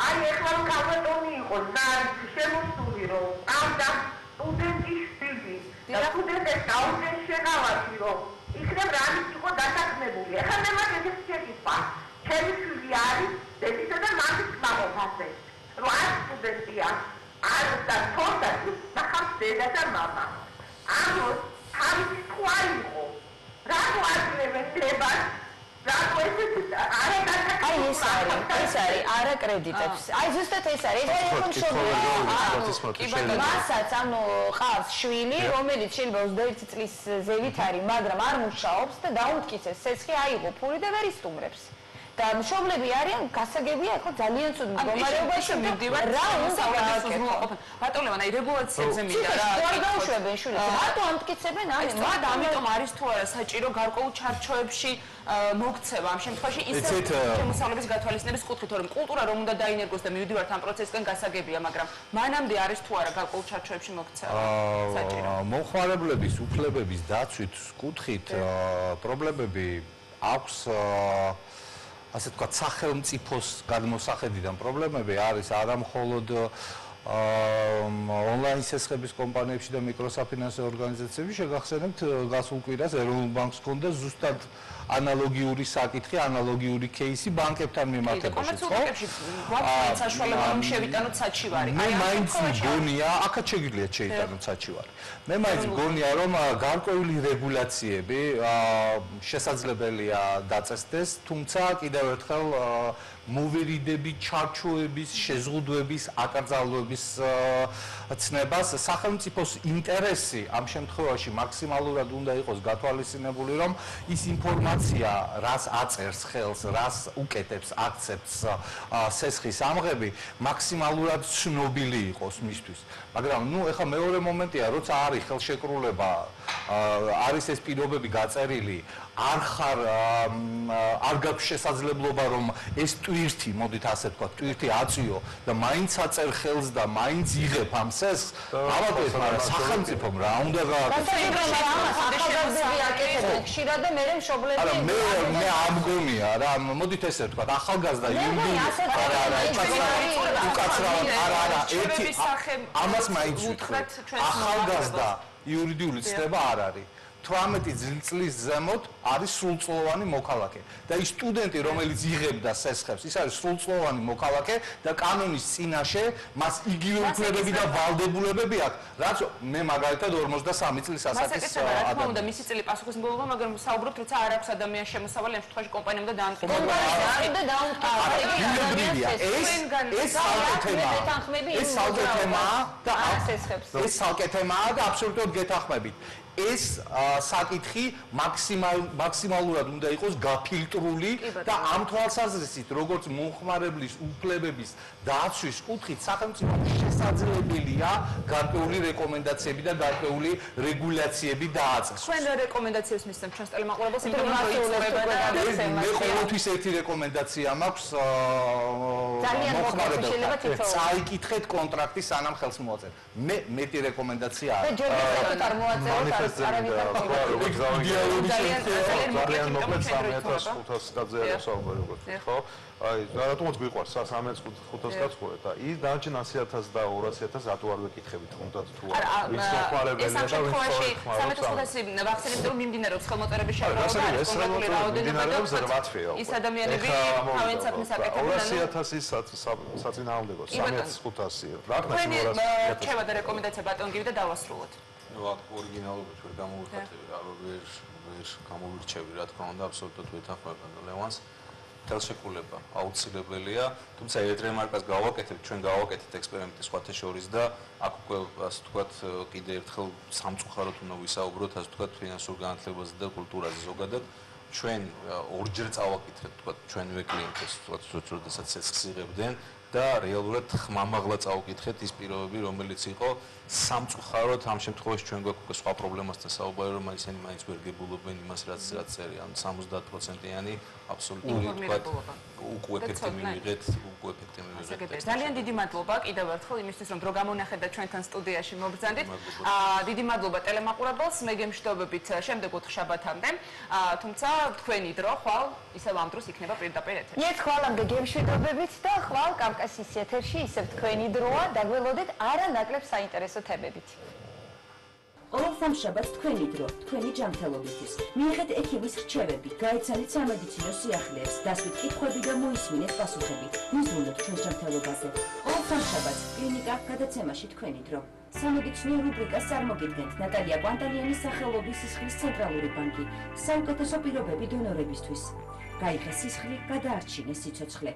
Speaker 7: აი ეხლა კაბატონი იყო ზარი შემოსული რომ ამდა სტუდენტის სტილი და სტუდენტებს დაუძენ შეღავათი რომ იქნებ რამის იყო დასაქმებული. ეხლა მე მაგ ეს შეკითხვა. ჩემი შვილი არის დედისა და მამის მამოფასე. რომ არ სტუდენტია. არ და თორდა სახავს დედა და მამა. ანუ თავის თქვა იყო. რატო აძლევენ დებას?
Speaker 1: აი ეს არის არა კრედიტებს. აი ზუსტად ეს არის. ეს არის მშობელი. მასაც ანუ ყავს შვილი, რომელიც შეიძლება 21 წლის ზევით არის, მაგრამ არ მუშაობს და დაუმტკიცეს სესხი აიღო ფული და ვერ ისტუმრებს. და მშობლები არიან გასაგებია ხო ძალიან ცუდ მდგომარეობაში რა უნდა
Speaker 2: გააკეთოს. ბატონო ლევან, აი რეგულაციებზე მინდა რა.
Speaker 1: არ გაუშვებენ შვილებს. რატო ამტკიცებენ ამის?
Speaker 2: ამიტომ არის თუ არა საჭირო გარკვეულ ჩარჩოებში მოქცევა ამ შემთხვევაში ისე შემოსავლების გათვალისწინების კუთხით, რომ კულტურა რომ უნდა დაინერგოს და მივიდივართ ამ პროცესისგან გასაგებია, მაგრამ მანამდე არის თუ არა გარკვეულ ჩარჩოებში მოქცევა საჭირო.
Speaker 3: მომხმარებლების უფლებების დაცვით კუთხით პრობლემები აქვს ასე თქვა სახელმწიფოს გადმოსახედიდან პრობლემები არის არა მხოლოდ ონლაინ სესხების კომპანიებში და მიკროსაფინანსო ორგანიზაციებში შეგახსენებთ გასულ კვირას ეროვნულ ბანკს ჰქონდა ზუსტად ანალოგიური საკითხი, ანალოგიური кейსი ბანკებთან მიმართებაშიც, ხო?
Speaker 2: ვაფშე საშუალება რომ შევიტანოთ საჩივარი.
Speaker 3: მე მაინც მგონია, აქაც შეგიძლიათ შეიტანოთ საჩივარი. მე მაინც მგონია, რომ გარკვეული რეგულაციები შესაძლებელია დაწესდეს, თუმცა კიდევ ერთხელ მოვერიდები, ჩარჩოების, შეზღუდვების, აკრძალვების ცნებას სახელმწიფოს ინტერესი ამ შემთხვევაში მაქსიმალურად უნდა იყოს გათვალისწინებული, რომ ის ინფორმაცია, რას აწერს ხელს, რას უკეთებს, აქცევს სესხის ამღები, მაქსიმალურად ცნობილი იყოს მისთვის. მაგრამ ნუ ეხლა მეორე მომენტია, როცა არის ხელშეკრულება, არის ეს პირობები გაწერილი, არ გაქვს შესაძლებლობა რომ ეს ტვირთი, მოდით ასე ვთქვათ, ტვირთი აწიო და მაინც აწერ ხელს და მაინც იღებ ამ სესხს, ალბათ, მაგრამ სახელმწიფომ რა უნდა გააკეთოს?
Speaker 1: ხშირად და მე მშობლები
Speaker 3: არა, მე არ მგონია რა, მოდით ესე ვთქვათ, ახალგაზრდა უკაცრავად არა, ერთი ამას მაინც ვთქვით, ახალგაზრდა იურიდიული ცნება არ არის. 18 წლის ზემოთ არის სრულწლოვანი მოქალაქე და ის სტუდენტი რომელიც იღებდა სესხებს ის არის სრულწლოვანი მოქალაქე და კანონის წინაშე მას იგივე უფლებები და ვალდებულებები აქვს რაც მე მაგალითად 43 წლის ასაკის
Speaker 2: რა თქმა უნდა მისი წელი პასუხისმგებლობა მაგრამ საუბრობთ როცა არ აქვს ადამიანს შემოსავალი ამ შემთხვევაში კომპანიამ და
Speaker 3: ეს საკეთემაა და აბსოლუტურად გეთანხმებით ეს საკითხი მაქსიმალურად უნდა იყოს გაფილტრული და ამ თვალსაზრისით როგორც მომხმარებლის უფლებების დაცვის კუთხით სახელმწიფო შესაძლებელია გარკვეული რეკომენდაციები და გარკვეული რეგულაციები დააწესოს.
Speaker 2: ჩვენ რეკომენდაციებს მისცემთ ჩვენს ტელემაყურებელს, იმიტომ რომ მოიწურება და
Speaker 3: მე ყოველთვის ერთი რეკომენდაცია მაქვს
Speaker 1: მომხმარებელს.
Speaker 3: წაიკითხეთ კონტრაქტი სანამ ხელს მოაწერთ. მე მეტი რეკომენდაცია
Speaker 1: არის. და ჯერ არ მოაწეროთ
Speaker 6: ძალიან მოკლედ 3500 კაცზე არის საუბარი როგორც ხო? აი, რატომაც გვიყვარს 3500 კაცს ყურეთ და ის დანარჩენ 100000 და 200000 რატო არ ვეკითხებით თუნდაც თუ ვის მოხმარებელია და ვის
Speaker 2: სამეთუხუთასი ვახსენებთ რომ მიმდინარეობს ხელმოწერების შეგროვება არის კონკრეტული რაოდენობა და ის ადამიანები თავენ საქმეს აკეთებენ
Speaker 6: 200000 საწინააღმდეგო 3500 რა თქმა უნდა
Speaker 2: რჩევა და რეკომენდაცია ბატონ გივი და დავასრულოთ
Speaker 4: ну აქ ორიგინალობით ვერ გამოვიხატები რა ვერ გამოვირჩევი რა თქმა უნდა აბსოლუტურად ვეთანხმებ ლევანს ხელშეკრულება აუცილებელია თუმცა ერთ რემარკას გავაკეთებ ჩვენ გავაკეთეთ ექსპერიმენტი სხვათა შორის და აქ უკვე ასე ვთქვათ კიდე ერთხელ სამწუხაროდ უნდა ვისაუბროთ ასე ვთქვათ ფინანსურ განათლებაზე და კულტურაზე ზოგადად ჩვენ ორჯერ წავაკითხეთ ვთქვათ ჩვენვე კლიენტებს ვთქვათ როდესაც სესხს იღებდნენ და რეალურად ხმამაღლა წავკითხეთ ის პირობები რომელიც იყო სამწუხაროდ ამ შემთხვევაში ჩვენ გვაქვს სხვა პრობლემასთან საუბარი რომ ისინი მაინც ვერ გებულობენ იმას რაც წერია 70%-იანი აბსოლუტური ვთქვათ უკვე ეფექტი მივიღეთ
Speaker 2: ძალიან დიდი მადლობა კიდევ ერთხელ იმისთვის რომ დრო გამონახეთ და ჩვენთან სტუდიაში მობრძანდით დიდი მადლობა ტელემაყურებელს მე გემშვიდობებით შემდეგ 4 შაბათამდე თუმცა თქვენი დრო ხვალ ისევ ამ დროს იქნება პირდაპირ ეთერში
Speaker 1: მე ხვალამდე გემშვიდობებით და ხვალ კავკასიის ეთერში ისევ თქვენი დროა დაგველოდეთ არანაკლებ საინტერესო თემებით
Speaker 9: ყოველ სამშაბათს თქვენი დრო, თქვენი ჯანმრთელობისთვის. მიიღეთ ექიმის რჩევები, გაეცანით სამედიცინო სიახლეებს, დასვით კითხვები და მოისმინეთ პასუხები. მიზნულოთ ჩვენს ჯანმრთელობაზე. ყოველ სამშაბათს კლინიკა გადაცემაში თქვენი დრო. სამედიცინო რუბრიკას წარმოგიდგენთ ნატალია კვანტალიანის სახელობის სისხლის ცენტრალური ბანკი. საუკეთესო პირობები დონორებისთვის. გაიხეს სისხლი, გადაარჩინეს სიცოცხლე.